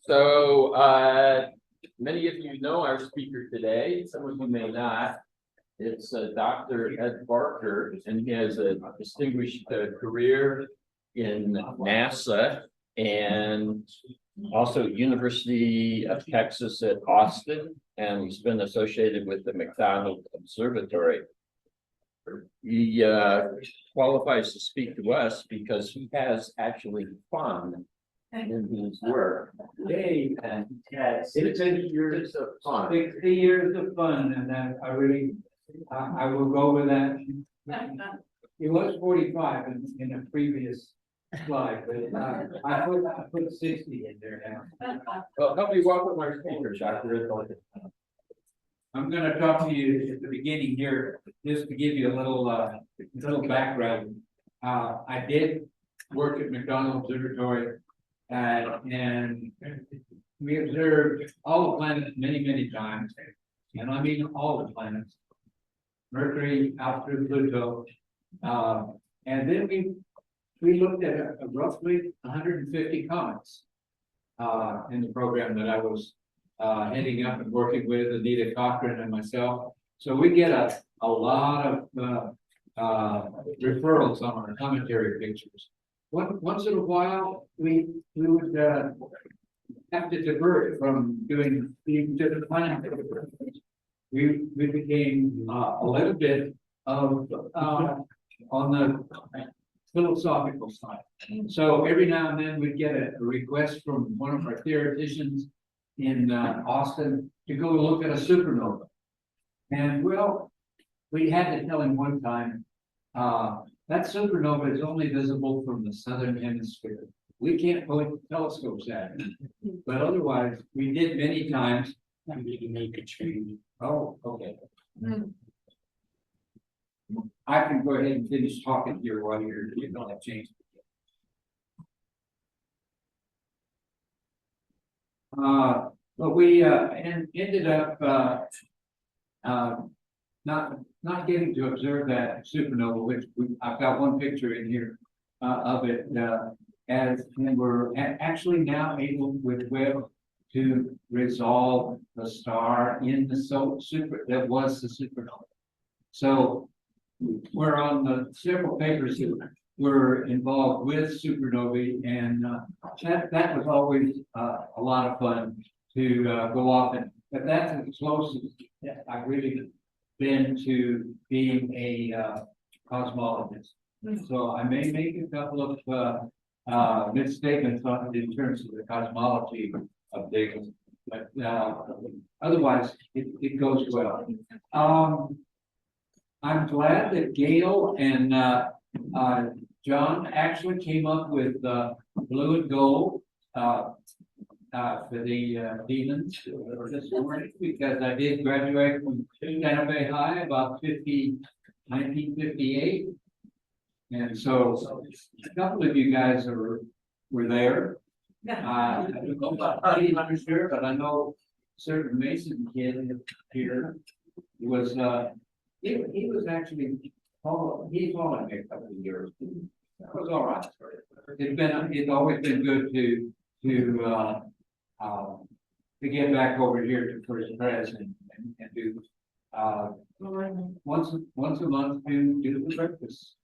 So many of you know our speaker today, some of you may not. It's Dr. Ed Barker, and he has a distinguished career in NASA and also University of Texas at Austin, and he's been associated with the McDonald Observatory. He qualifies to speak to us because he has actually fun in his work. Yay, and Yes, 60 years of fun. 60 years of fun, and that I will go with that. It was 45 in a previous slide, but I put 60 in there now. Well, help me welcome our speaker, Dr. Ed. I'm going to talk to you at the beginning here, just to give you a little background. I did work at McDonald Observatory, and we observed all the planets many times, and I mean all the planets, Mercury out through Pluto, and then we looked at roughly 150 comets in the program that I was heading up and working with Anita Cochran and myself. So we get a lot of referrals on our commentary pictures. Once in a while, we would have to divert from doing the planet. We became a little bit of on the philosophical side. So every now and then we'd get a request from one of our theoreticians in Austin to go look at a supernova. And well, we had to tell him one time, that supernova is only visible from the southern hemisphere. We can't point telescopes at it. But otherwise, we did many times. We can make a change. Oh, okay. I can go ahead and finish talking here while you're getting all that changed. But we ended up not getting to observe that supernova, which I've got one picture in here of it, and we're actually now able with Webb to resolve the star in the that was the supernova. So we're on the several papers that were involved with supernovae, and that was always a lot of fun to go off and. But that's as close as I've really been to being a cosmologist. So I may make a couple of misstatements in terms of the cosmology of things, but otherwise it goes well. I'm glad that Gail and John actually came up with blue and gold for the demons this morning, because I did graduate from Santa Fe High about 1958. And so a couple of you guys were there. I don't know about anyone sure, but I know certain Mason kid here was he was actually he's on a couple of years. That was all right. It's always been good to get back over here to First Pres and do once a month to do the breakfast.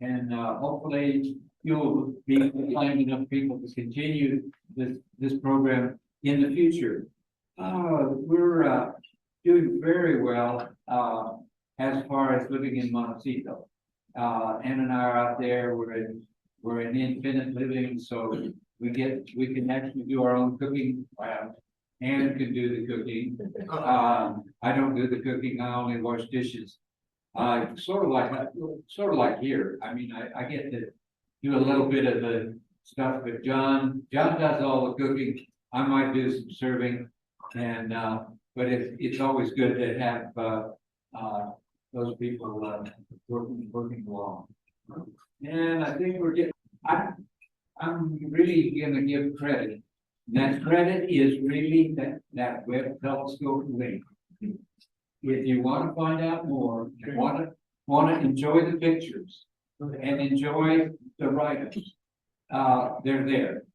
And hopefully you'll be finding enough people to continue this program in the future. We're doing very well as far as living in Montecito. Ann and I are out there. We're in independent living, so we can actually do our own cooking. Ann can do the cooking. I don't do the cooking. I only wash dishes. Sort of like here. I mean, I get to do a little bit of the stuff, but John does all the cooking. I might do some serving, and but it's always good to have those people working along. And I think we're getting. I'm really going to give credit. And that credit is really that Webb Telescope link. If you want to find out more, want to enjoy the pictures and enjoy the write-ups, they're there.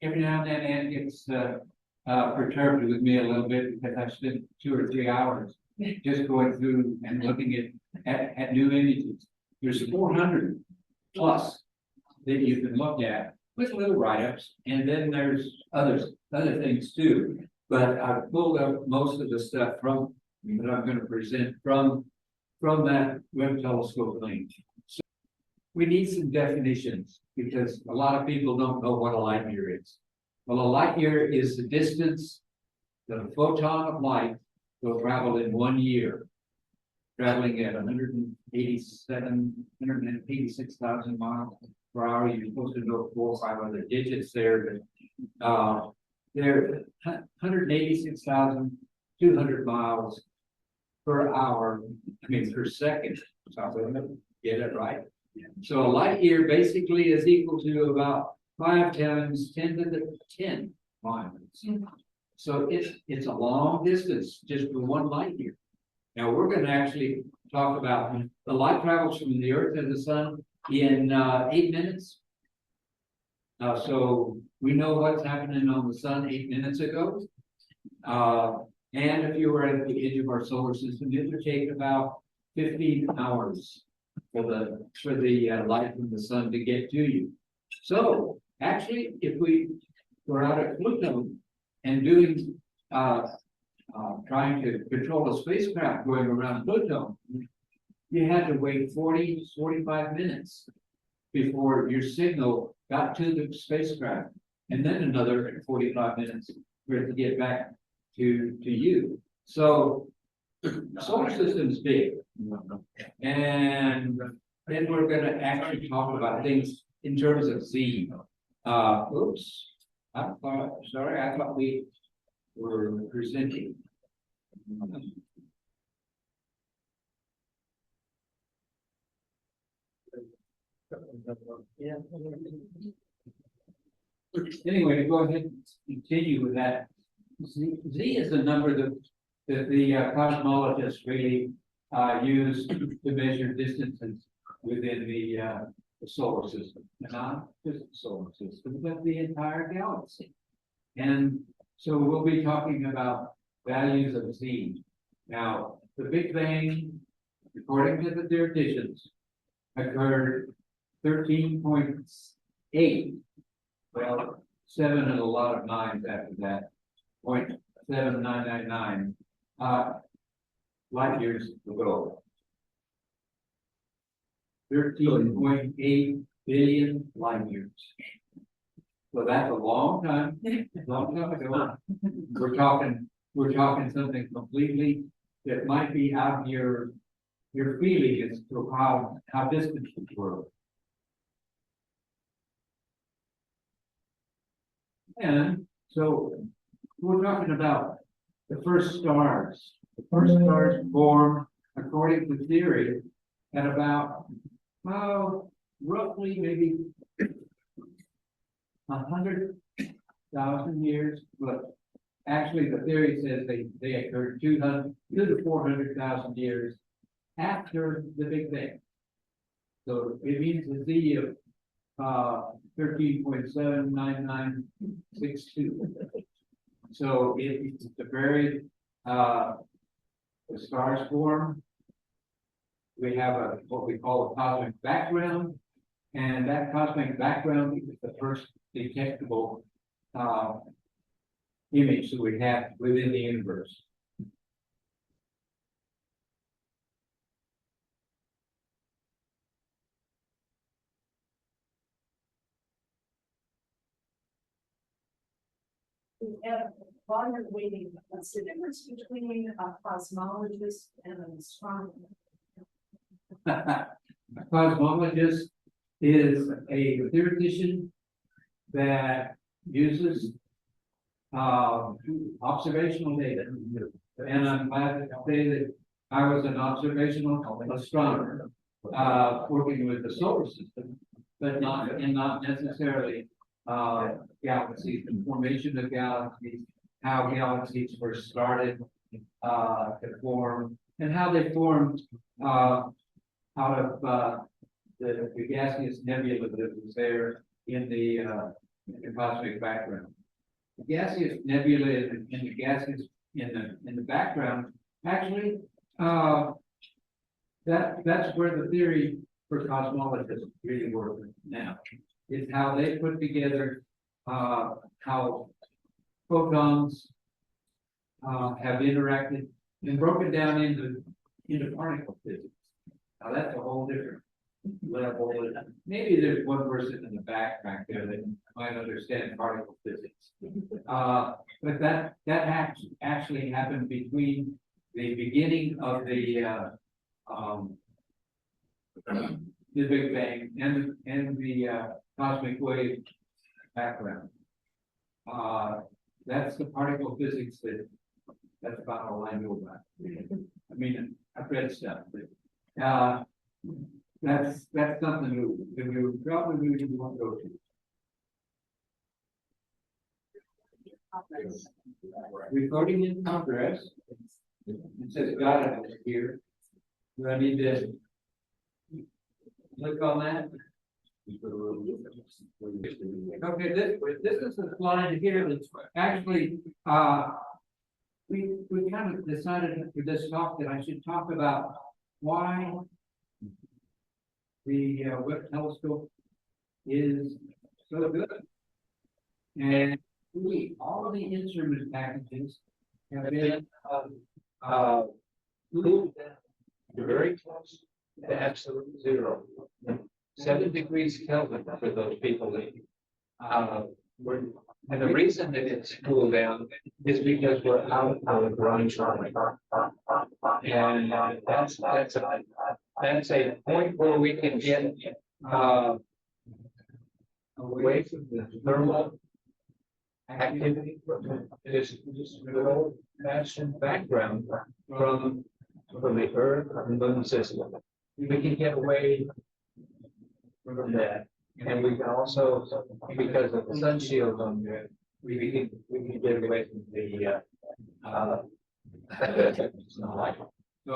every now and then Ann gets perturbed with me a little bit because I spent 2 or 3 hours just going through and looking at new images. There's 400 plus that you can look at with little write-ups, and then there's other things too. But I've pulled up most of the stuff from that I'm going to present from that Webb Telescope link. So we need some definitions because a lot of people don't know what a light year is. Well, a light year is the distance that a photon of light will travel in 1 year, traveling at 186,000 miles per hour. You're supposed to know 400 or 500 digits there. They're 186,200 miles per hour, per second. So I'm going to get it right. So a light year basically is equal to about 5 times 10 to the 10 miles. So it's a long distance just for 1 light year. Now we're going to actually talk about the light travels from the Earth to the Sun in 8 minutes. So we know what's happening on the Sun 8 minutes ago. And if you were at the edge of our solar system, it would take about 15 hours for the light from the Sun to get to you. So actually, if we were out at Pluto and doing trying to control a spacecraft going around Pluto, you had to wait 45 minutes before your signal got to the spacecraft, and then another 45 minutes for it to get back to you. So the solar system's big. And then we're going to actually talk about things in terms of Z. Oops. I thought we were presenting. Anyway, go ahead and continue with that. Z is the number that the cosmologists really use to measure distances within the solar system, and not just the solar system, but the entire galaxy. And so we'll be talking about values of Z. Now, the Big Bang, according to the theoreticians, occurred 13.8, well, 7 and a lot of 9s after that, 0.7999 light years ago. 13.8 billion light years. So that's a long time ago. We're talking something completely that might be out of your feeling as to how distant the world. And so we're talking about the first stars. The first stars formed, according to theory, at about roughly maybe 100,000 years, but actually the theory says they occurred 200 to 400,000 years after the Big Bang. So it means a Z of 13.79962. So it's the very the stars form. We have what we call a cosmic background, and that cosmic background is the first detectable image that we have within the universe. While you're waiting, what's the difference between a cosmologist and an astronomer? A cosmologist is a theoretician that uses observational data. And I'm glad to say that I was an observational astronomer working with the solar system, but not necessarily galaxies, the formation of galaxies, how galaxies were started to form, and how they formed out of the gaseous nebula that was there in the the cosmic background. The gaseous nebula and the gases in the background, actually, that's where the theory for cosmologists really works now. Is how they put together how photons have interacted and broken down into particle physics. Now that's a whole different level. Maybe there's one person in the back there that might understand particle physics. But that actually happened between the beginning of the Big Bang and the cosmic wave background. That's the particle physics that's about all I know about. I mean, I've read stuff, but that's something that we probably really want to go to. Recording in progress. It says God is here. Do I need to click on that? Okay, this is the slide here that's actually we kind of decided for this talk that I should talk about why the Webb Telescope is so good. And really, all of the instrument packages have been moved very close to absolute zero. 7 degrees Kelvin for those people that and the reason that it's cooled down is because we're out of the grunge line. And that's a point where we can get away from the thermal activity, this good old fashioned background from the Earth and Moon system. We can get away from that. And we can also, because of the sun shield on there, we can get away from the so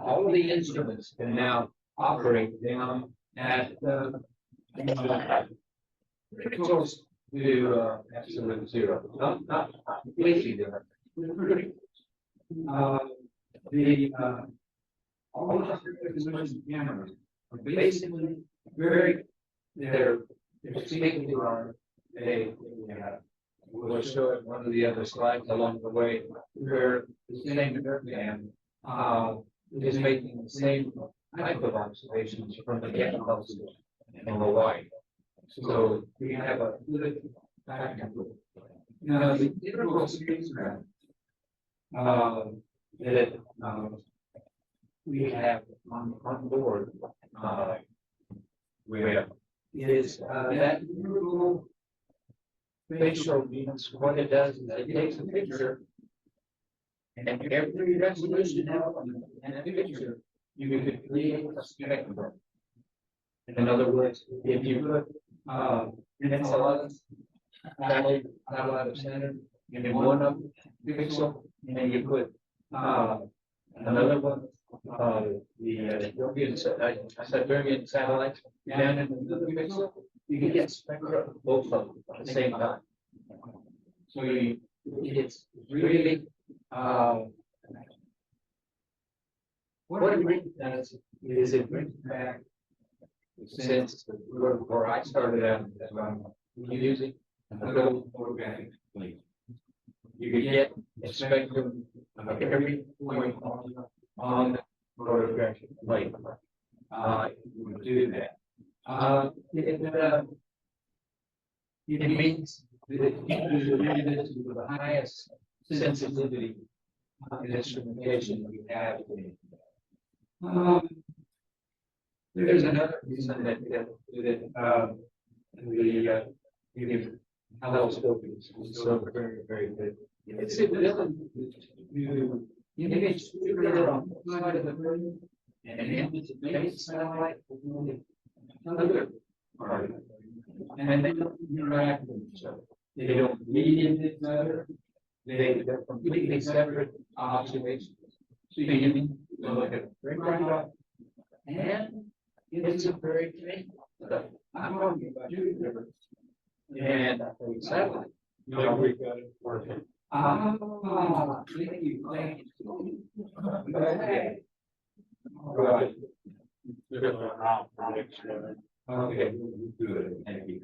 all of the instruments can now operate down at close to absolute zero. Not completely different. All the cameras are basically very they're speaking to our we'll show it one of the other slides along the way where the same man is making the same type of observations from the McDonald in Hawaii. So we have a good back and forth. Now the integral spacecraft that we have on board Webb is that integral spatial means what it does is it takes a picture and every resolution in a picture you can create a spectrum. In other words, if you put it's a lot of not a lot of center in one of pixel and you put another one the Siberian satellites down in another pixel, you can get spectra of both of them at the same time. So it's really what it really does is it brings back since where I started out using a little photographic plate. You can get a spectrum of every point on the photographic plate. You would do that. It means that you use the highest sensitivity instrumentation we have. There's another reason that the telescope is so very, very good. It's ability to image on the side of the moon and image the base satellite on the other part of it. And they don't interact with each other. They don't read into each other. They're completely separate observations. So you can look at right up and it's a very faint stuff. I'm talking about Jupiter And satellite. No, we got it working. Thank you, thank you. Okay. Right. Okay. Good, thank you.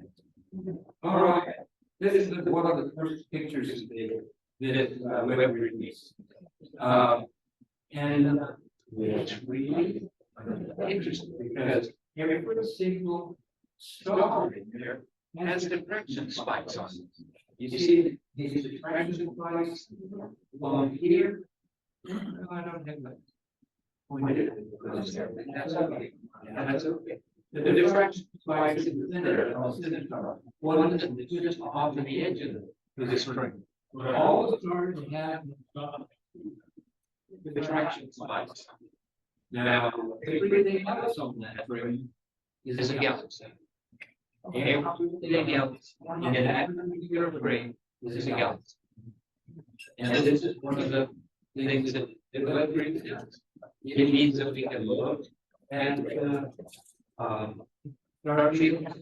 All right, this is one of the first pictures that Webb released. And it's really interesting because every single star in there has diffraction spikes on it. You see these diffraction spikes on here? No, I don't have that. That's okay. That's okay. The diffraction spikes in the center of the star. One is just off of the edge of the string. All the stars have diffraction spikes. Now, everything else on that string is a galaxy. Everything else in that particular string is a galaxy. And this is one of the things that Webb brings does. It means that we can look at star fields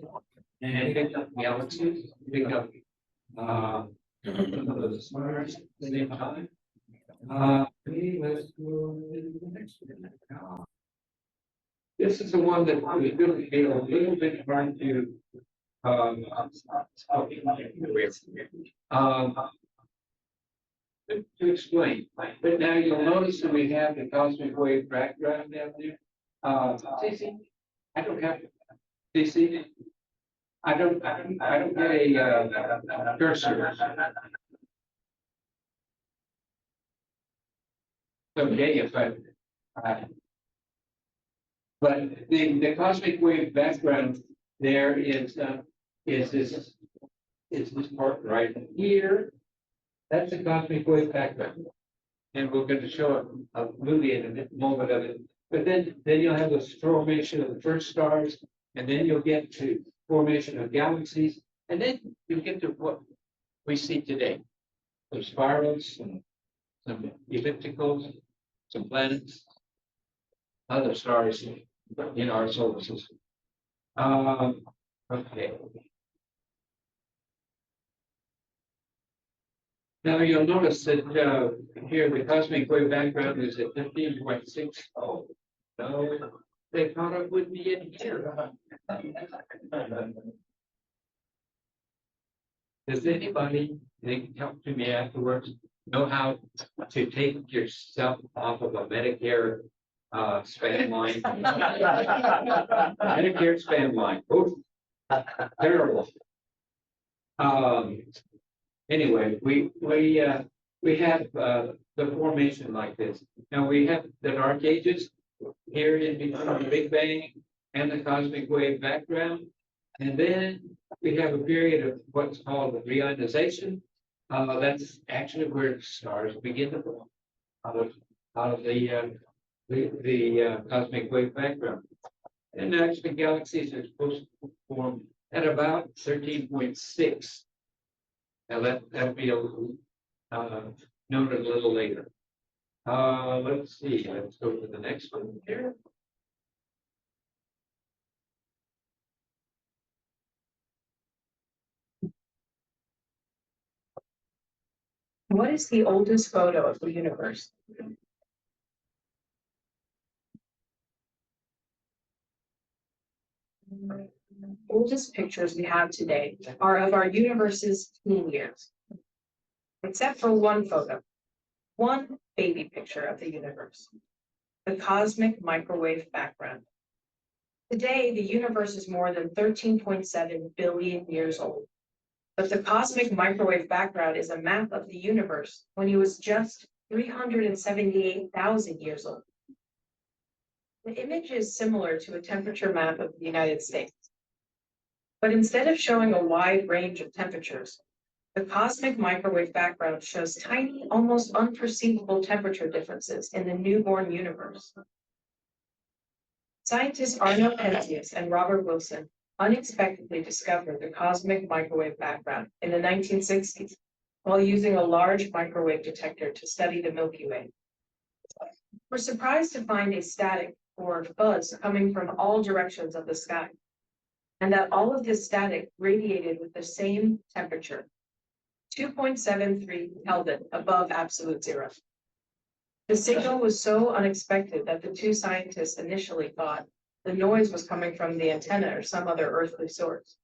and pick up galaxies, pick up the stars at the same time. Okay, let's go to the next one. This is the one that was going to be a little bit hard to to explain. But now you'll notice that we have the cosmic wave background down there. CC, I don't have CC. I don't get a cursor. Okay, but the cosmic wave background there is this part right here. That's the cosmic wave background, and we're going to show a movie in a moment of it. But then you'll have the formation of the first stars, and then you'll get to formation of galaxies, and then you'll get to what we see today: some spirals, some ellipticals, some planets, other stars in our solar system. Okay. Now you'll notice that here the cosmic wave background is at 15.6. Oh, no, they thought it would be in here. Does anybody, they can talk to me afterwards, know how to take yourself off of a Medicare spam line? Medicare spam line. Oof. Terrible. Anyway, we have the formation like this. Now we have the dark ages here in between the Big Bang and the cosmic wave background, and then we have a period of what's called reionization. That's actually where stars begin to form out of the cosmic wave background. And actually galaxies are supposed to form at about 13.6. Now that'll be noted a little later. Let's see, let's go to the next one here. What is the oldest photo of the universe? Oldest pictures we have today are of our universe's teen years, except for one photo, one baby picture of the universe, the cosmic microwave background. Today, the universe is more than 13.7 billion years old, but the cosmic microwave background is a map of the universe when it was just 378,000 years old. The image is similar to a temperature map of the United States. But instead of showing a wide range of temperatures, the cosmic microwave background shows tiny, almost unperceivable temperature differences in the newborn universe. Scientists Arno Penzias and Robert Wilson unexpectedly discovered the cosmic microwave background in the 1960s while using a large microwave detector to study the Milky Way. We're surprised to find a static or buzz coming from all directions of the sky. and that all of his static radiated with the same temperature, 2.73 Kelvin above absolute zero. The signal was so unexpected that the two scientists initially thought the noise was coming from the antenna or some other earthly source.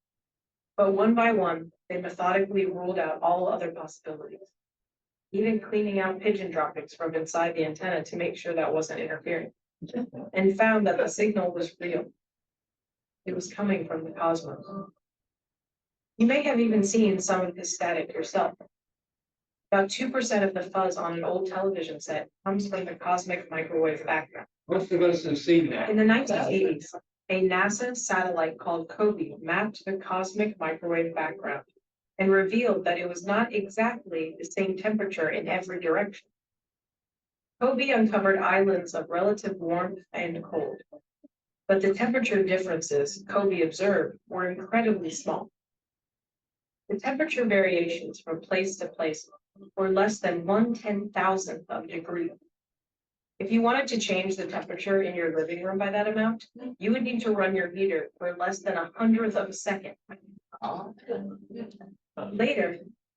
But one by one, they methodically ruled out all other possibilities, even cleaning out pigeon droppings from inside the antenna to make sure that wasn't interfering, and found that the signal was real. It was coming from the cosmos. You may have even seen some of this static yourself. About 2% of the fuzz on an old television set comes from the cosmic microwave background. Most of us have seen that. In the 1980s, a NASA satellite called COBE mapped the cosmic microwave background and revealed that it was not exactly the same temperature in every direction. COBE uncovered islands of relative warmth and cold, but the temperature differences COBE observed were incredibly small. The temperature variations from place to place were less than 1/10,000th of a degree. If you wanted to change the temperature in your living room by that amount, you would need to run your heater for less than 100th of a second. Later,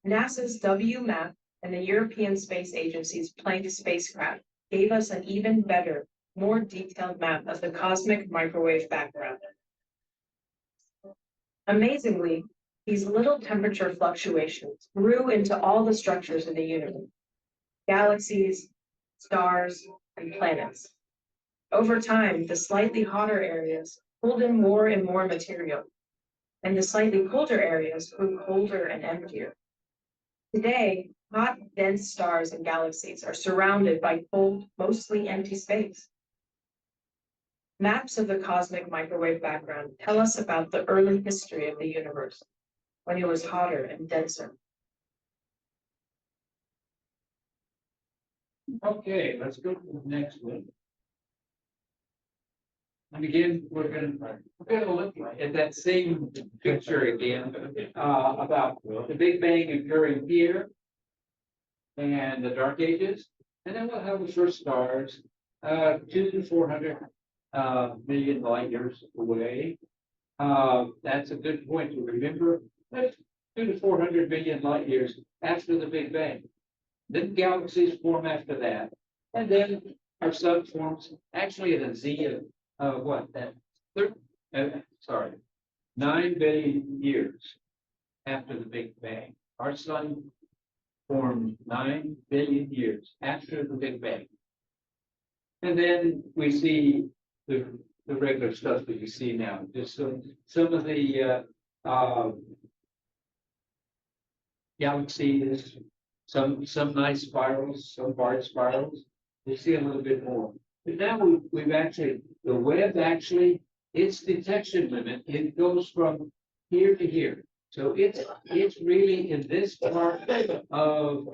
NASA's WMAP and the European Space Agency's Planck spacecraft gave us an even better, more detailed map of the cosmic microwave background. Amazingly, these little temperature fluctuations grew into all the structures in the universe: galaxies, stars, and planets. Over time, the slightly hotter areas pulled in more and more material, and the slightly colder areas grew colder and emptier. Today, hot, dense stars and galaxies are surrounded by cold, mostly empty space. Maps of the cosmic microwave background tell us about the early history of the universe, when it was hotter and denser. Okay, let's go to the next one. And again, we're gonna look at that same picture again, about the Big Bang occurring here and the Dark Ages. And then we'll have the first stars, 2 to 400 million light years away. That's a good point to remember. That's 2 to 400 million light years after the Big Bang. Then galaxies form after that. And then our sun forms actually at a Z of what? 9 billion years after the Big Bang. Our sun formed 9 billion years after the Big Bang. And then we see the regular stuff that you see now. Just some of the galaxies, some nice spirals, some barred spirals. You see a little bit more. But now we've actually, the Webb actually, its detection limit, it goes from here to here. So it's really in this part of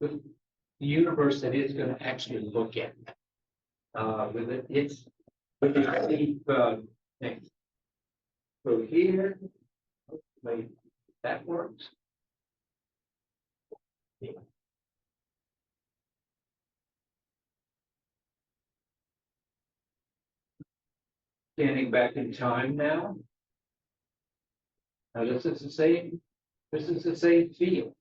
the universe that it's going to actually look at. With its deep thing. So here, wait, that works. Scanning back in time now. Now this is the same field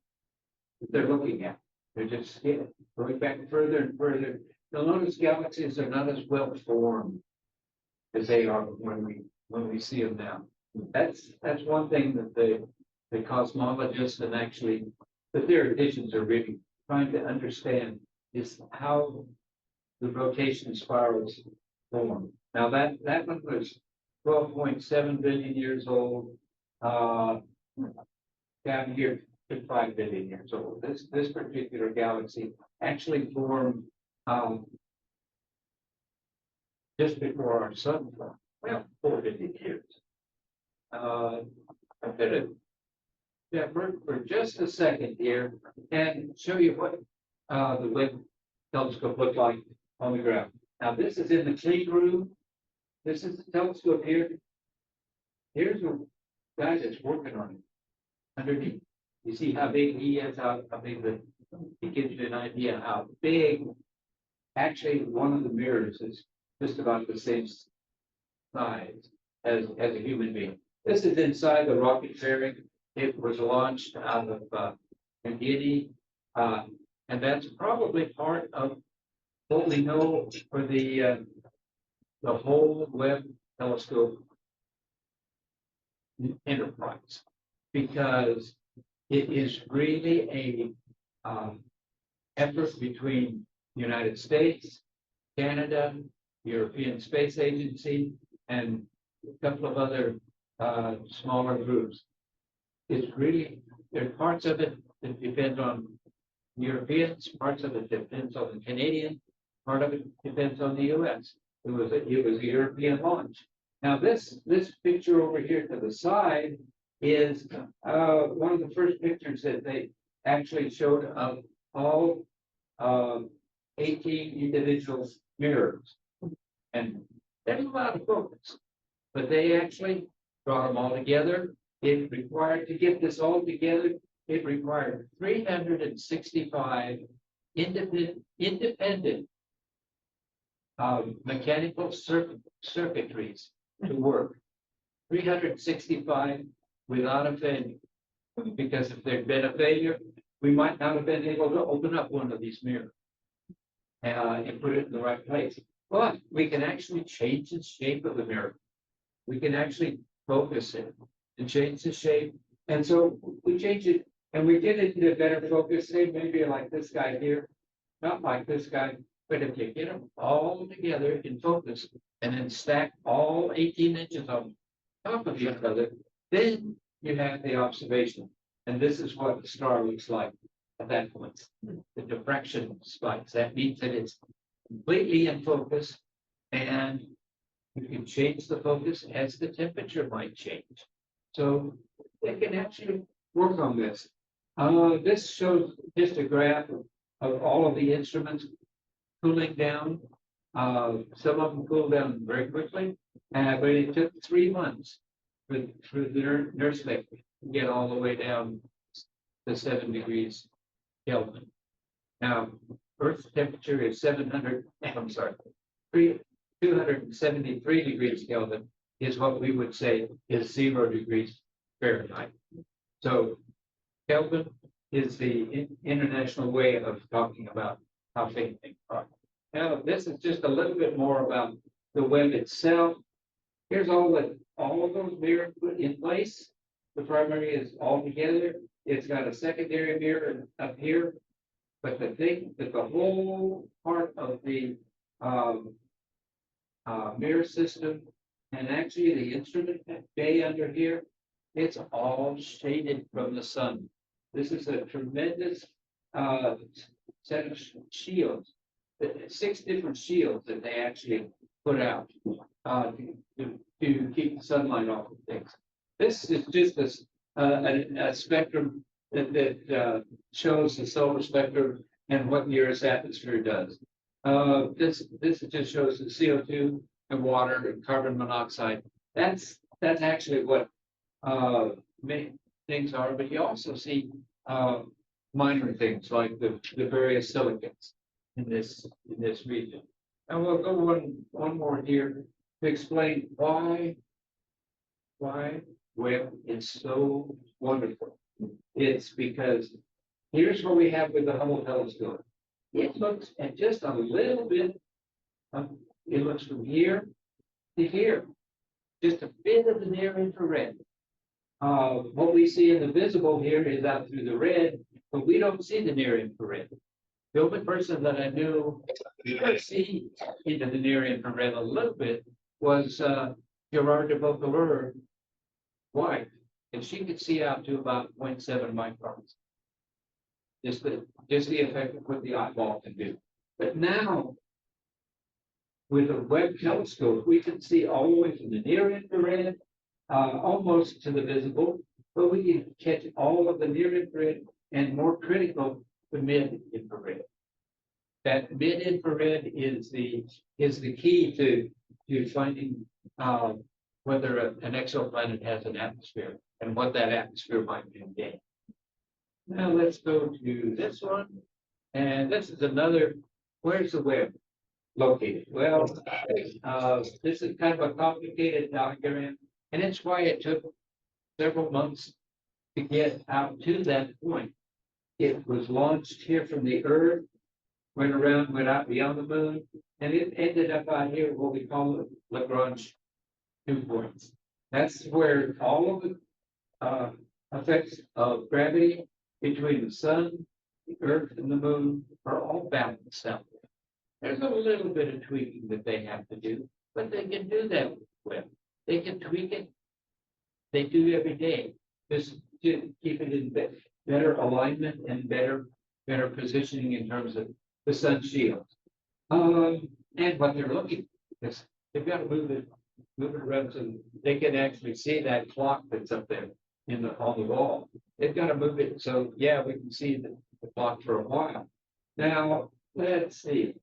that they're looking at. They're just going back further and further. You'll notice galaxies are not as well formed as they are when we see them now. That's one thing that the cosmologists and actually the theoreticians are really trying to understand is how the rotation spirals form. Now that one was 12.7 billion years old. Down here, 5 billion years old. This particular galaxy actually formed just before our sun formed. Well, 4 billion years. I'm gonna for just a second here and show you what the Webb telescope looked like on the ground. Now this is in the clean room. This is the telescope here. Here's a guy that's working on it underneath. You see how big he is, how big it gives you an idea how big. Actually, one of the mirrors is just about the same size as a human being. This is inside the rocket fairing. It was launched out of Guinea, and that's probably part of what we know for the whole Webb Telescope enterprise, because it is really a effort between the United States, Canada, European Space Agency, and a couple of other smaller groups. It's really, there's parts of it that depend on Europeans, parts of it depends on the Canadian, part of it depends on the US. It was a European launch. Now this picture over here to the side is one of the first pictures that they actually showed of all 18 individual mirrors. And there's a lot of focus, but they actually brought them all together. It required, to get this all together, it required 365 independent mechanical circuitries to work. 365 without a failure. Because if there'd been a failure, we might not have been able to open up one of these mirrors and put it in the right place. But we can actually change the shape of the mirror. We can actually focus it and change the shape. And so we changed it, and we did it to better focus, say maybe like this guy here, not like this guy, but if you get them all together in focus and then stack all 18 inches on top of each other, then you have the observation. And this is what the star looks like at that point. The diffraction spikes. That means that it's completely in focus, and you can change the focus as the temperature might change. So they can actually work on this. This shows just a graph of all of the instruments cooling down. Some of them cooled down very quickly, but it took 3 months for the nurse to get all the way down to 7 degrees Kelvin. Now, Earth's temperature is 273 degrees Kelvin is what we would say is 0 degrees Fahrenheit. So Kelvin is the international way of talking about how big things are. Now, this is just a little bit more about the Webb itself. Here's all of those mirrors put in place. The primary is all together. It's got a secondary mirror up here. But the thing that the whole part of the mirror system, and actually the instrument bay under here, it's all shaded from the sun. This is a tremendous set of shields, 6 different shields that they actually put out to keep the sunlight off of things. This is just a spectrum that shows the solar spectrum and what the Earth's atmosphere does. This just shows the CO2 and water and carbon monoxide. That's actually what main things are, but you also see minor things like the various silicates in this region. And we'll go one more here to explain why Webb is so wonderful. It's because here's what we have with the Hubble telescope. It looks at just a little bit. It looks from here to here, just a bit of the near infrared. What we see in the visible here is out through the red, but we don't see the near infrared. The only person that I knew who could see into the near infrared a little bit was Gerard de Vaucouleurs' wife, and she could see out to about 0.7 microns. Just the effect of what the eyeball can do. But now, with the Webb telescope, we can see all the way from the near infrared, almost to the visible, but we can catch all of the near infrared and, more critical, the mid infrared. That mid infrared is the key to finding whether an exoplanet has an atmosphere and what that atmosphere might contain. Now let's go to this one, and this is another. Where's the Webb? located? Well, this is kind of a complicated diagram, and it's why it took several months to get out to that point. It was launched here from the Earth, went around, went out beyond the moon, and it ended up out here, what we call Lagrange dew points. That's where all of the effects of gravity between the sun, the Earth, and the moon are all balanced out. There's a little bit of tweaking that they have to do, but they can do that with Webb. They can tweak it. They do every day, just to keep it in better alignment and better positioning in terms of the sun shield. And what they're looking is they've got to move it around so they can actually see that clock that's up there on the wall. They've got to move it so yeah, we can see the clock for a while. Now let's see.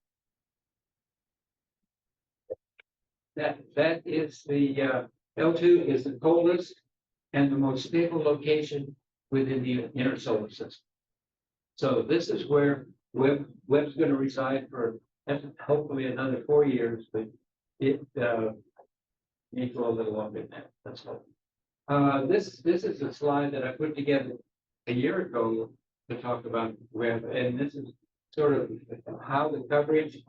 That is the L2 is the coldest and the most stable location within the inner solar system. So this is where Webb's going to reside for hopefully another 4 years, but it may go a little longer than that. That's all. This is a slide that I put together a year ago to talk about Webb, and this is sort of how the coverage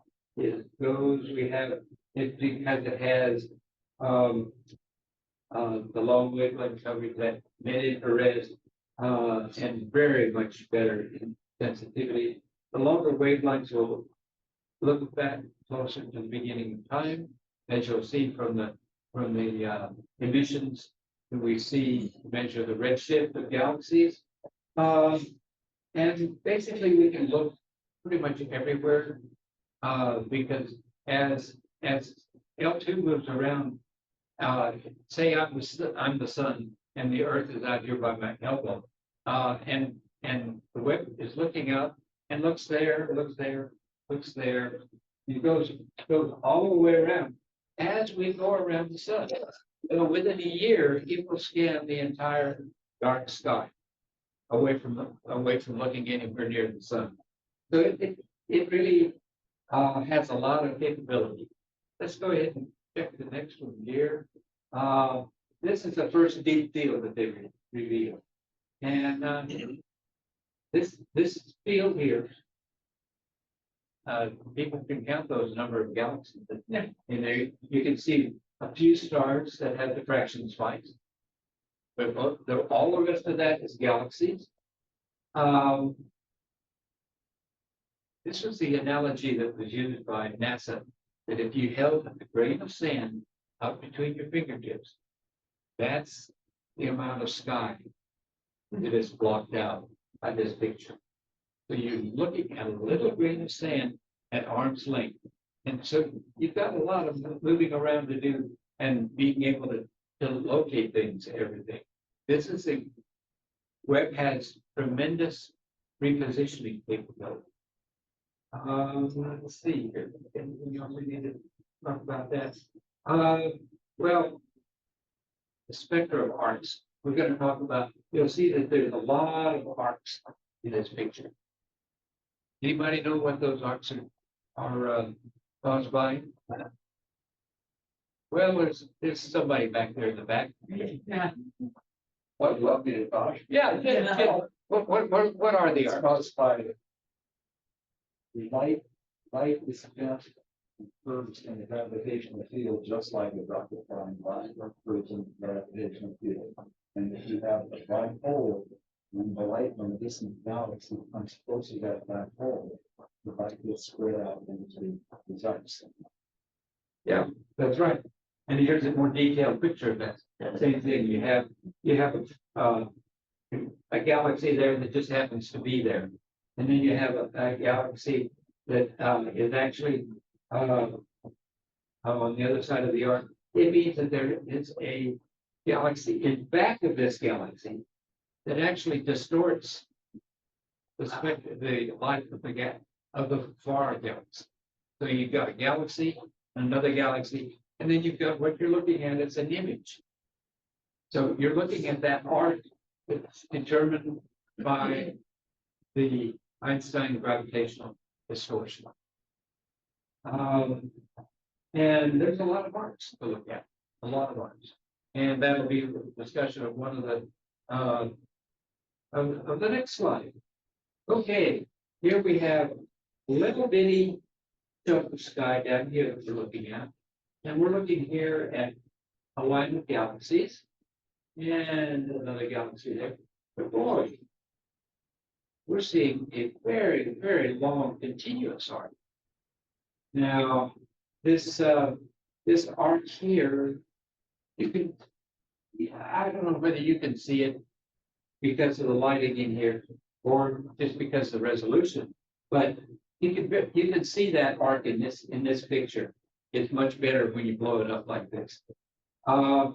goes. We have it because it has the long wavelength coverage, that mid-infrared, and very much better in sensitivity. The longer wavelengths will look back closer to the beginning of time, as you'll see from the emissions that we see measure the redshift of galaxies. And basically we can look pretty much everywhere, because as L2 moves around, say I'm the sun and the Earth is out here by my elbow, and the Webb is looking up and looks there, looks there, looks there. It goes all the way around as we go around the sun. So within a year, it will scan the entire dark sky away from looking anywhere near the sun. So it really has a lot of capability. Let's go ahead and check the next one here. This is the first deep field that they revealed, and this field here, people can count those number of galaxies. And there you can see a few stars that have diffraction spikes, but all the rest of that is galaxies. This was the analogy that was used by NASA, that if you held a grain of sand up between your fingertips, that's the amount of sky that is blocked out by this picture. So you're looking at a little grain of sand at arm's length. And so you've got a lot of moving around to do and being able to locate things, everything. This is Webb has tremendous repositioning capability. Let's see here. Anything else we need to talk about that? Well, the spectrum of arcs. We're going to talk about, you'll see that there's a lot of arcs in this picture. Anybody know what those arcs are caused by? Well, there's somebody back there in the back. Yeah. What love me to talk? Yeah. What are the arcs? Caused by the light is just curves in the gravitational field, just like a rocket flying by curves in the gravitational field. And if you have a black hole, when the light from a distant galaxy comes closer to that black hole, the light gets spread out into the arcs. Yeah, that's right. And here's a more detailed picture of that. Same thing. You have a galaxy there that just happens to be there, and then you have a galaxy that is actually on the other side of the arc. It means that there is a galaxy in back of this galaxy that actually distorts the light of the far galaxy. So you've got a galaxy, another galaxy, and then you've got what you're looking at. It's an image. So you're looking at that arc that's determined by the Einstein gravitational distortion. And there's a lot of arts to look at, a lot of arts. And that'll be the discussion of one of the, of the next slide. Okay, here we have a little bitty chunk of sky down here that we're looking at. And we're looking here at a line of galaxies and another galaxy there. But boy, we're seeing a very, very long continuous arc. Now, this arc here, you can, I don't know whether you can see it because of the lighting in here or just because of the resolution, but you can see that arc in this picture. It's much better when you blow it up like this. The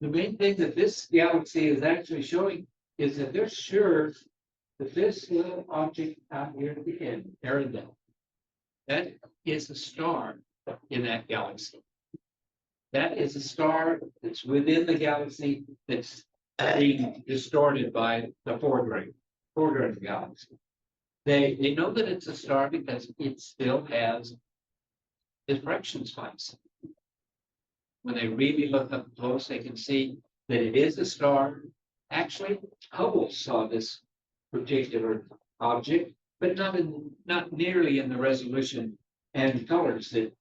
main thing that this galaxy is actually showing is that they're sure that this little object out here at the end, Arendelle, that is a star in that galaxy. That is a star that's within the galaxy that's being distorted by the foreground galaxy. They know that it's a star because it still has diffraction spikes. When they really look up close, they can see that it is a star. Actually, Hubble saw this particular object, but not nearly in the resolution and colors that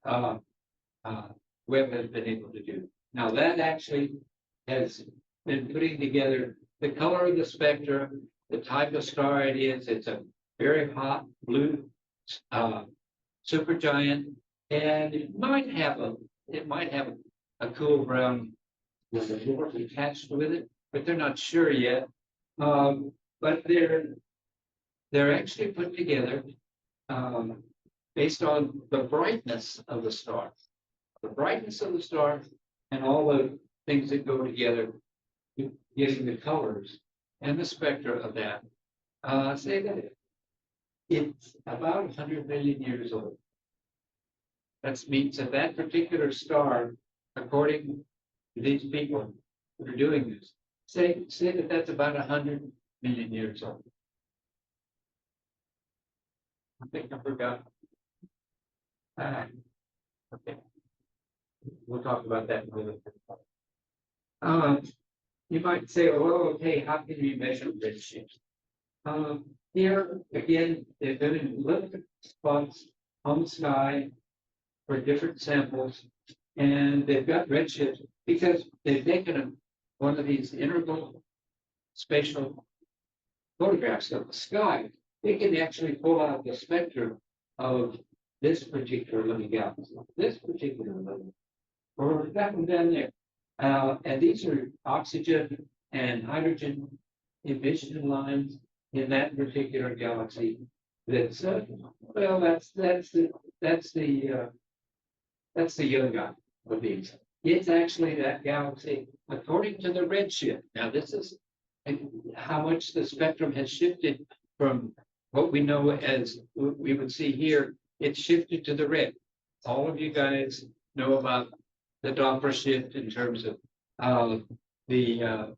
Webb has been able to do. Now that actually has been putting together the color of the spectrum, the type of star it is. It's a very hot blue supergiant, and it might have a cool brown with a dwarf attached with it, but they're not sure yet. But they're actually put together based on the brightness of the star. The brightness of the star and all the things that go together, getting the colors and the spectra of that, say that it's about 100 million years old. That means that that particular star, according to these people who are doing this, say that that's about 100 million years old. I think I forgot. Okay. We'll talk about that in a little bit. You might say, well, okay, how can you measure redshift? Here, again, they're doing little spots on the sky for different samples, and they've got redshift because they've taken one of these integral spatial photographs of the sky. They can actually pull out the spectrum of this particular little galaxy, this particular little, or that one down there. And these are oxygen and hydrogen emission lines in that particular galaxy. That's well, that's the young guy of these. It's actually that galaxy according to the redshift. Now, this is how much the spectrum has shifted from what we know as we would see here. It's shifted to the red. All of you guys know about the Doppler shift in terms of the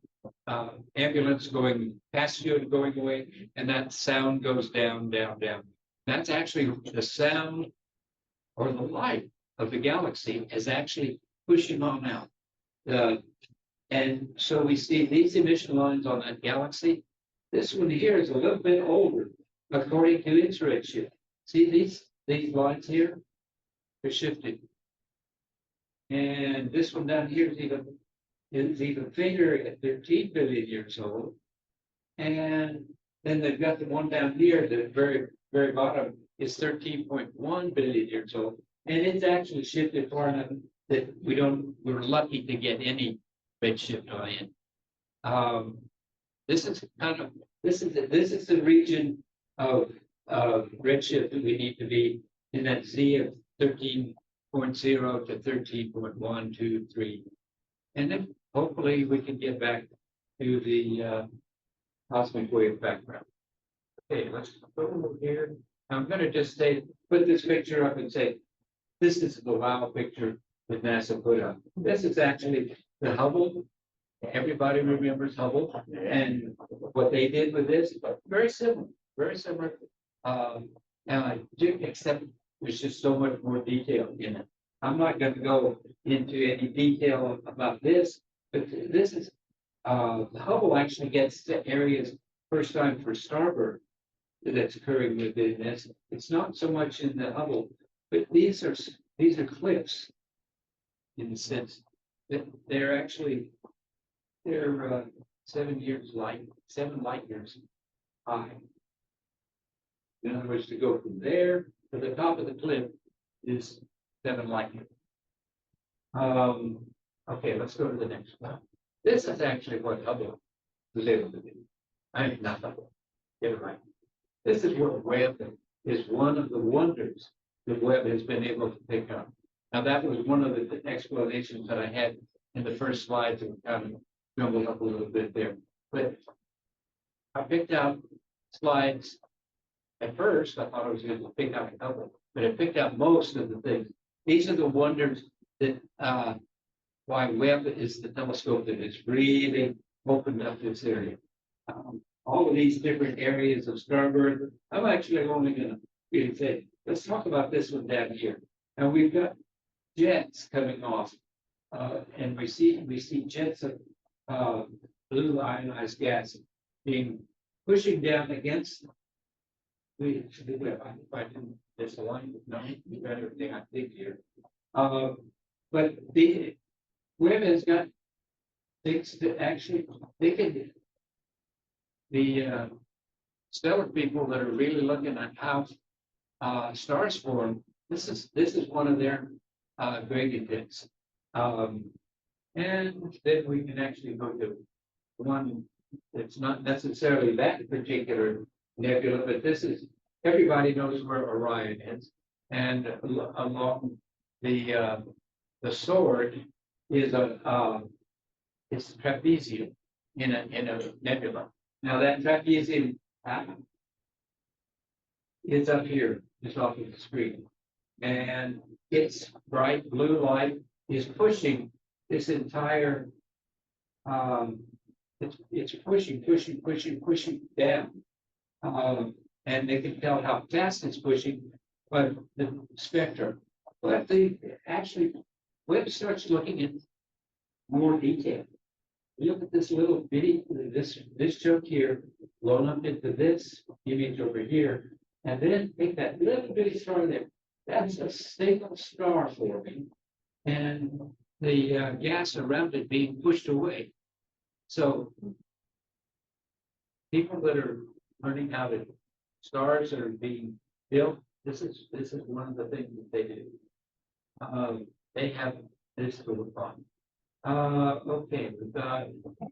ambulance going past you and going away, and that sound goes down, down, down. That's actually the sound or the light of the galaxy is actually pushing on out. And so we see these emission lines on that galaxy. This one here is a little bit older according to its redshift. See these lines here? They're shifting. And this one down here is even fainter at 13 billion years old. And then they've got the one down here, the very, very bottom is 13.1 billion years old. And it's actually shifted far enough that we're lucky to get any redshift on it. This is the region of redshift that we need to be in that Z of 13.0 to 13.123. And then hopefully we can get back to the cosmic wave background. Okay, let's go over here. I'm going to just put this picture up and say, this is the wow picture that NASA put up. This is actually the Hubble. Everybody remembers Hubble and what they did with this, but very similar, except there's just so much more detail in it. I'm not gonna go into any detail about this, but this is, the Hubble actually gets to areas first time for starboard that's occurring within this. It's not so much in the Hubble, but these are cliffs in the sense that they're actually, they're 7 light years high. In other words, to go from there to the top of the cliff is 7 light years. Okay, let's go to the next one. This is actually what Hubble was able to do. I mean, not Hubble. Get it right. This is what Webb is one of the wonders that Webb has been able to pick up. Now, that was one of the explanations that I had in the first slides and kind of jumbled up a little bit there. But I picked out slides. At first, I thought I was going to pick out a couple, but I picked out most of the things. These are the wonders that why Webb is the telescope that has really opened up this area. All of these different areas of starboard. I'm actually only going to really say, let's talk about this one down here. Now we've got jets coming off, and we see jets of blue ionized gas being pushing down against. If I didn't misalign, no, you got everything I think here. But the Webb has got things that actually they can. The stellar people that are really looking at how stars form. This is one of their gradient hits. And then we can actually go to one that's not necessarily that particular nebula, but this is, everybody knows where Orion is. And along the sword is it's trapezium in a nebula. Now that trapezium is up here, just off of the screen. And its bright blue light is pushing this entire, it's pushing down. And they can tell how fast it's pushing, but the spectrum. But they actually, Webb starts looking at more detail. Look at this little bitty, this chunk here, blown up into this image over here, and then take that little bitty star there. That's a single star forming, and the gas around it being pushed away. So people that are learning how to stars that are being built, this is one of the things that they do. They have this to look on. Okay, we've got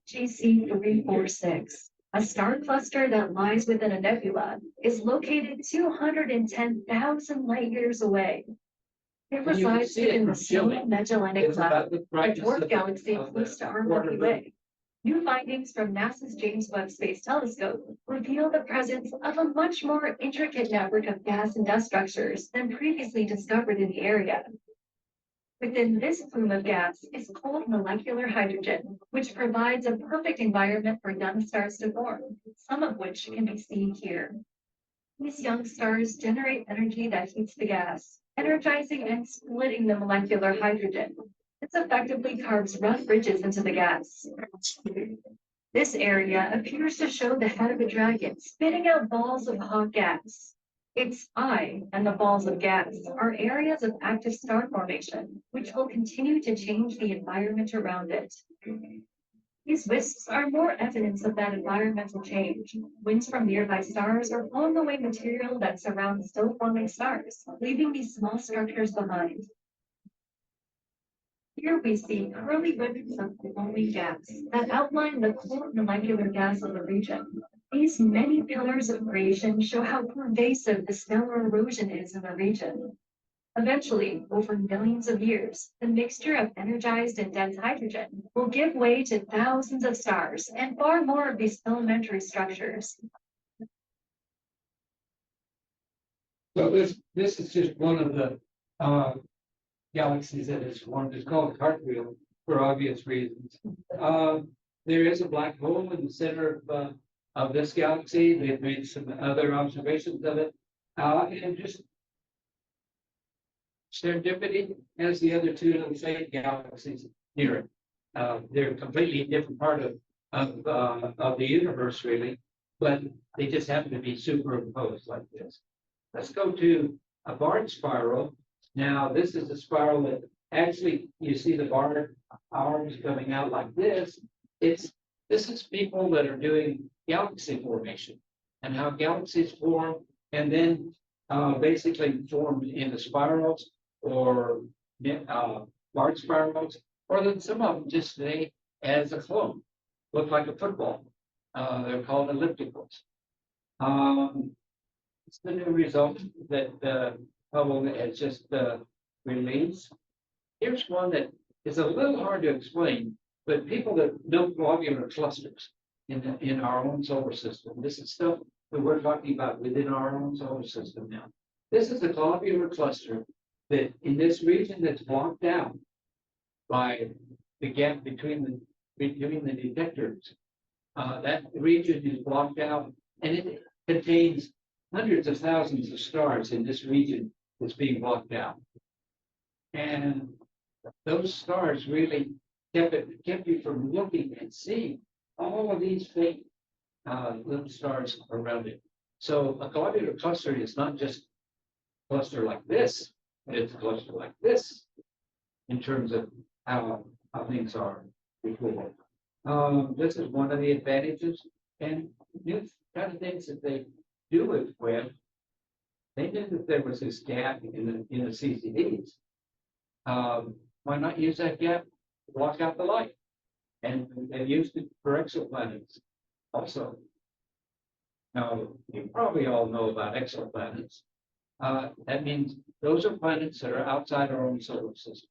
GC 346, a star cluster that lies within a nebula, is located 210,000 light years away. It And you can resides see it within the from Snow Chile. Magellanic It's Cloud, about the a brightness dwarf of galaxy the close to our quarter Milky moon. Way. New findings from NASA's James Webb Space Telescope reveal the presence of a much more intricate network of gas and dust structures than previously discovered in the area. Within this plume of gas is cold molecular hydrogen, which provides a perfect environment for young stars to form, some of which can be seen here. These young stars generate energy that heats the gas, energizing and splitting the molecular hydrogen. This effectively carves rough bridges into the gas. This area appears to show the head of a dragon spitting out balls of hot gas. Its eye and the balls of gas are areas of active star formation, which will continue to change the environment around it. These wisps are more evidence of that environmental change. Winds from nearby stars are blowing away material that surrounds still forming stars, leaving these small structures behind. Here we see curly ribbons of glowing gas that outline the cold molecular gas of the region. These many pillars of creation show how pervasive the stellar erosion is in the region. Eventually, over millions of years, the mixture of energized and dense hydrogen will give way to thousands of stars and far more of these elementary structures. So this is just one of the galaxies that is formed. It's called cartwheel for obvious reasons. There is a black hole in the center of this galaxy. They've made some other observations of it, and just serendipity has the other two little faint galaxies near it. They're completely different part of the universe, really, but they just happen to be superimposed like this. Let's go to a barred spiral. Now, this is a spiral that actually you see the barred arms coming out like this. This is people that are doing galaxy formation and how galaxies form and then basically form into spirals or barred spirals, or then some of them just stay as a flow, look like a football. They're called ellipticals. It's the new result that Hubble has just released. Here's one that is a little hard to explain, but people that know globular clusters in our own solar system, this is stuff that we're talking about within our own solar system now. This is a globular cluster that in this region that's blocked out by the gap between the detectors. That region is blocked out, and it contains hundreds of thousands of stars in this region that's being blocked out. And those stars really kept you from looking and seeing all of these faint little stars around it. So a globular cluster is not just a cluster like this, but it's a cluster like this in terms of how things are between it. This is one of the advantages and new kind of things that they do with Webb. They knew that there was this gap in the CCDs. Why not use that gap to block out the light? And they used it for exoplanets also. Now, you probably all know about exoplanets. That means those are planets that are outside our own solar system.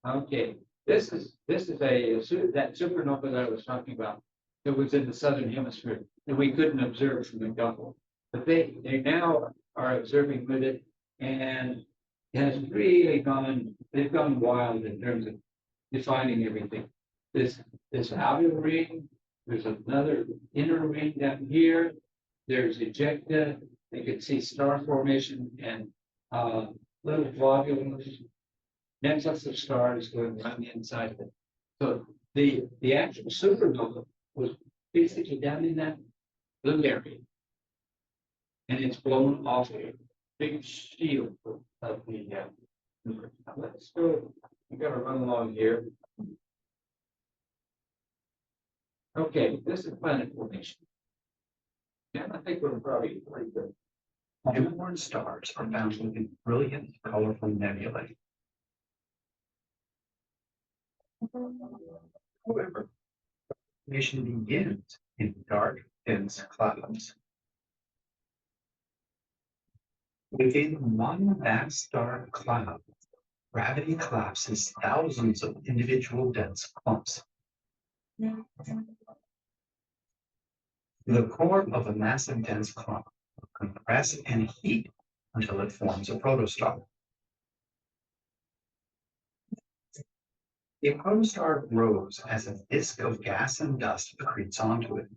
Okay, this is that supernova that I was talking about. It was in the southern hemisphere that we couldn't observe from McDonald, but they now are observing with it, and it has really they've gone wild in terms of defining everything. This outer ring, there's another inner ring down here. There's ejecta. You can see star formation and little globules, necklace of stars going around the inside of it. So the actual supernova was basically down in that little area, and it's blown off a big shield of the. Let's go. We got to run along here. Okay, this is planet formation. Yeah, I think we're probably pretty good. Newborn stars are found within brilliant, colorful nebulae. However, formation begins in dark, dense clouds. Within one vast dark cloud, gravity collapses thousands of individual dense clumps. The core of a massive dense clump will compress and heat until it forms a protostar. A protostar grows as a disk of gas and dust accretes onto it,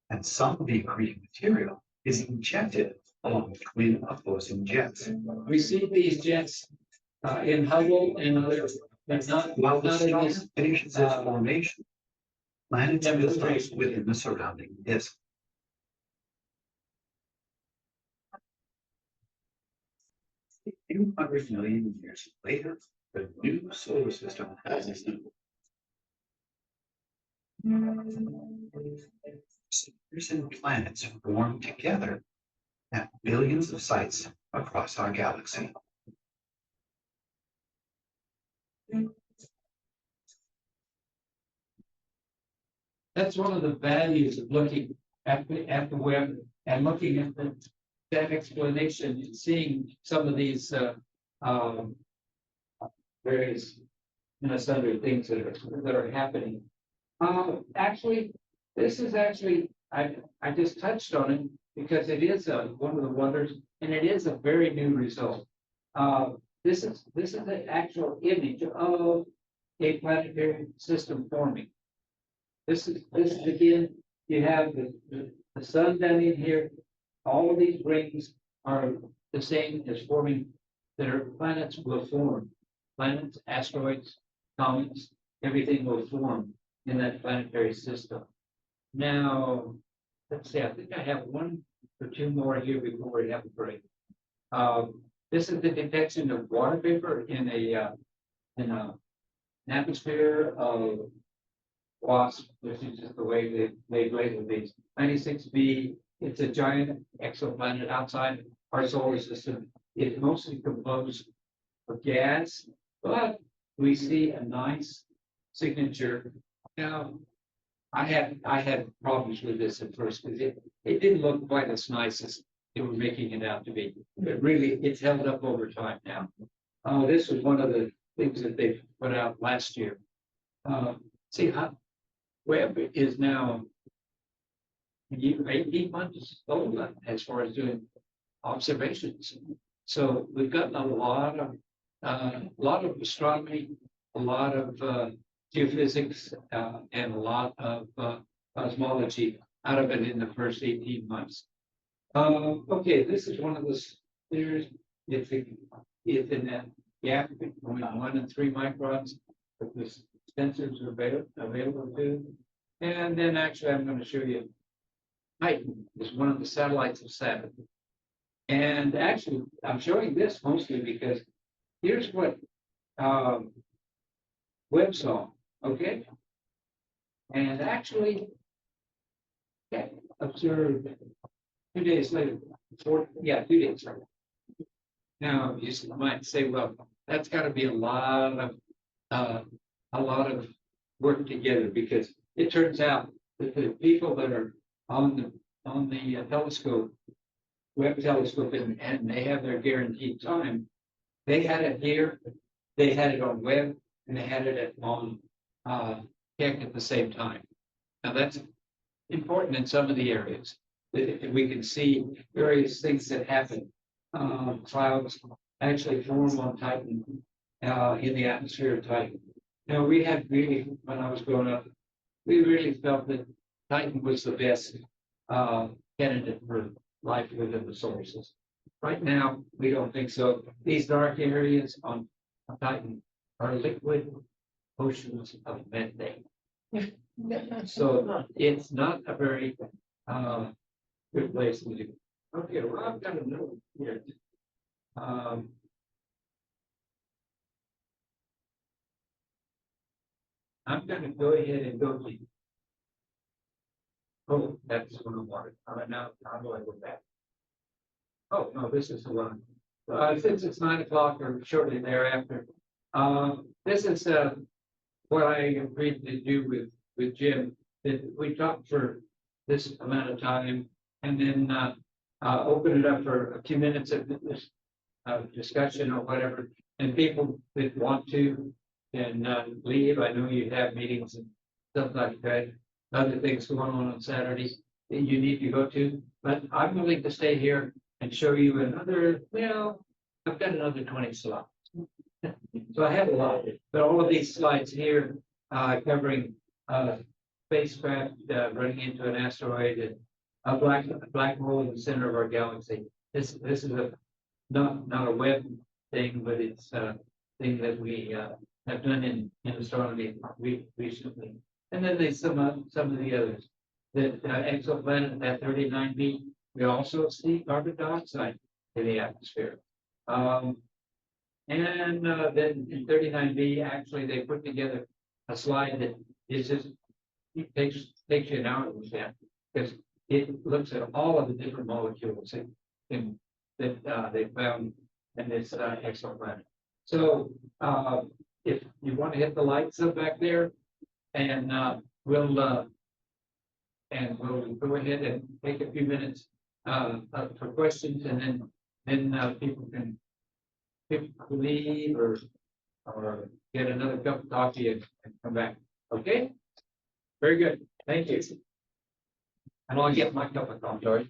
and some of the accreting material is injected along with twin opposing jets. We see these jets in Hubble and others, but While the not in star this. finishes its formation, planets build up within the surrounding disk. A few hundred million years later, the new solar system has assembled. Stars and planets form together at billions of sites across our galaxy. That's one of the values of looking at the Webb and looking at that explanation and seeing some of these various sundry things that are happening. Actually, this is actually I just touched on it because it is one of the wonders, and it is a very new result. This is the actual image of a planetary system forming. This is again, you have the sun down in here. All of these rings are the same as forming that are planets will form. Planets, asteroids, comets, everything will form in that planetary system. Now, let's see, I think I have one or two more here before we have a break. This is the detection of water vapor in an atmosphere of WASP, which is just the way they label these. 96b, it's a giant exoplanet outside our solar system. It's mostly composed of gas, but we see a nice signature. Now, I had problems with this at first because it didn't look quite as nice as they were making it out to be. But really, it's held up over time now. This was one of the things that they put out last year. See how Webb is now 18 months old as far as doing observations. So we've gotten a lot of astronomy, a lot of geophysics, and a lot of cosmology out of it in the first 18 months. Okay, this is one of the spheres. It's in that gap between 1 and 3 microns that the sensors are available to. And then actually I'm going to show you Titan is one of the satellites of Saturn. And actually I'm showing this mostly because here's what Webb saw, okay? And actually observed 2 days later, 2 days later. Now you might say, well, that's got to be a lot of work together because it turns out that the people that are on the telescope, Webb Telescope, and they have their guaranteed time. They had it here, they had it on Webb, and they had it on Keck at the same time. Now that's important in some of the areas. We can see various things that happen. Clouds actually form on Titan in the atmosphere of Titan. Now we had really, when I was growing up, we really felt that Titan was the best candidate for life within the solar system. Right now, we don't think so. These dark areas on Titan are liquid oceans of methane. So it's not a very good place to live. Okay, well, I've got a note here. I'm going to go ahead and go to. Oh, that's what I wanted. All right, now how do I go back? Oh, no, this is the one. Since it's 9 o'clock or shortly thereafter, this is what I agreed to do with Jim. That we talked for this amount of time and then open it up for a few minutes of this discussion or whatever. And people that want to can leave. I know you have meetings and stuff like that. Other things going on Saturday that you need to go to. But I'm willing to stay here and show you another, well, I've got another 20 slides. So I have a lot, but all of these slides here covering spacecraft running into an asteroid and a black hole in the center of our galaxy. This is not a Webb thing, but it's a thing that we have done in astronomy recently. And then there's some of the others. The exoplanet at 39b, we also see carbon dioxide in the atmosphere. And then in 39b, actually, they put together a slide that is just it takes you an hour to understand because it looks at all of the different molecules that they found in this exoplanet. So if you want to hit the lights up back there, and we'll go ahead and take a few minutes for questions, and then people can leave or get another cup of coffee and come back. Okay, very good. Thank you. And I'll get my cup of coffee.